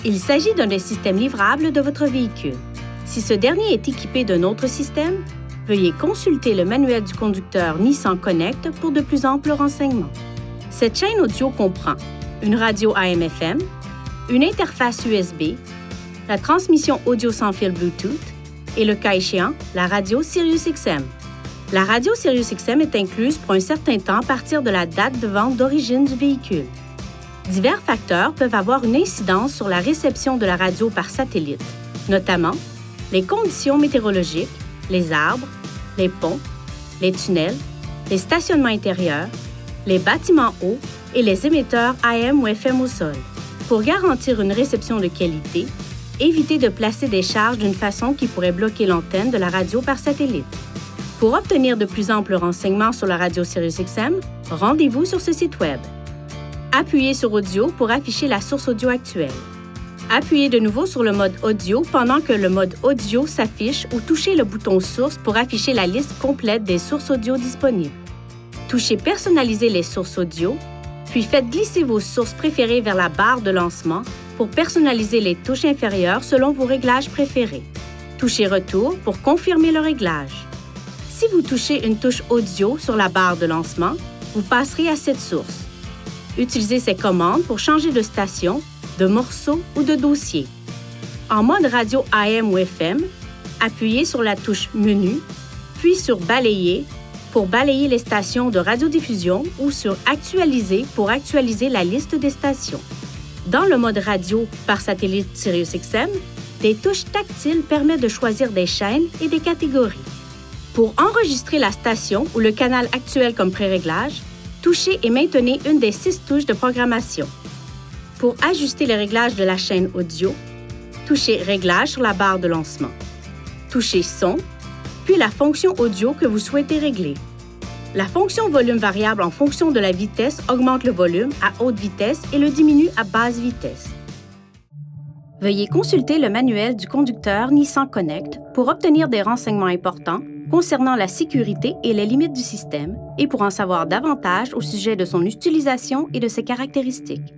Il s'agit d'un des systèmes livrables de votre véhicule. Si ce dernier est équipé d'un autre système, veuillez consulter le manuel du conducteur Nissan Connect pour de plus amples renseignements. Cette chaîne audio comprend une radio AM/FM, une interface USB, la transmission audio sans fil Bluetooth et, le cas échéant, la radio SiriusXM. La radio SiriusXM est incluse pour un certain temps à partir de la date de vente d'origine du véhicule. Divers facteurs peuvent avoir une incidence sur la réception de la radio par satellite, notamment les conditions météorologiques, les arbres, les ponts, les tunnels, les stationnements intérieurs, les bâtiments hauts et les émetteurs AM ou FM au sol. Pour garantir une réception de qualité, évitez de placer des charges d'une façon qui pourrait bloquer l'antenne de la radio par satellite. Pour obtenir de plus amples renseignements sur la radio SiriusXM, rendez-vous sur ce site Web. Appuyez sur Audio pour afficher la source audio actuelle. Appuyez de nouveau sur le mode Audio pendant que le mode Audio s'affiche ou touchez le bouton Source pour afficher la liste complète des sources audio disponibles. Touchez Personnaliser les sources audio, puis faites glisser vos sources préférées vers la barre de lancement pour personnaliser les touches inférieures selon vos réglages préférés. Touchez Retour pour confirmer le réglage. Si vous touchez une touche Audio sur la barre de lancement, vous passerez à cette source. Utilisez ces commandes pour changer de station, de morceau ou de dossier. En mode radio AM ou FM, appuyez sur la touche Menu, puis sur Balayer pour balayer les stations de radiodiffusion ou sur Actualiser pour actualiser la liste des stations. Dans le mode radio par satellite SiriusXM, des touches tactiles permettent de choisir des chaînes et des catégories. Pour enregistrer la station ou le canal actuel comme pré-réglage, touchez et maintenez une des 6 touches de programmation. Pour ajuster les réglages de la chaîne audio, touchez Réglages sur la barre de lancement. Touchez Son, puis la fonction audio que vous souhaitez régler. La fonction volume variable en fonction de la vitesse augmente le volume à haute vitesse et le diminue à basse vitesse. Veuillez consulter le manuel du conducteur Nissan Connect pour obtenir des renseignements importants concernant la sécurité et les limites du système et pour en savoir davantage au sujet de son utilisation et de ses caractéristiques.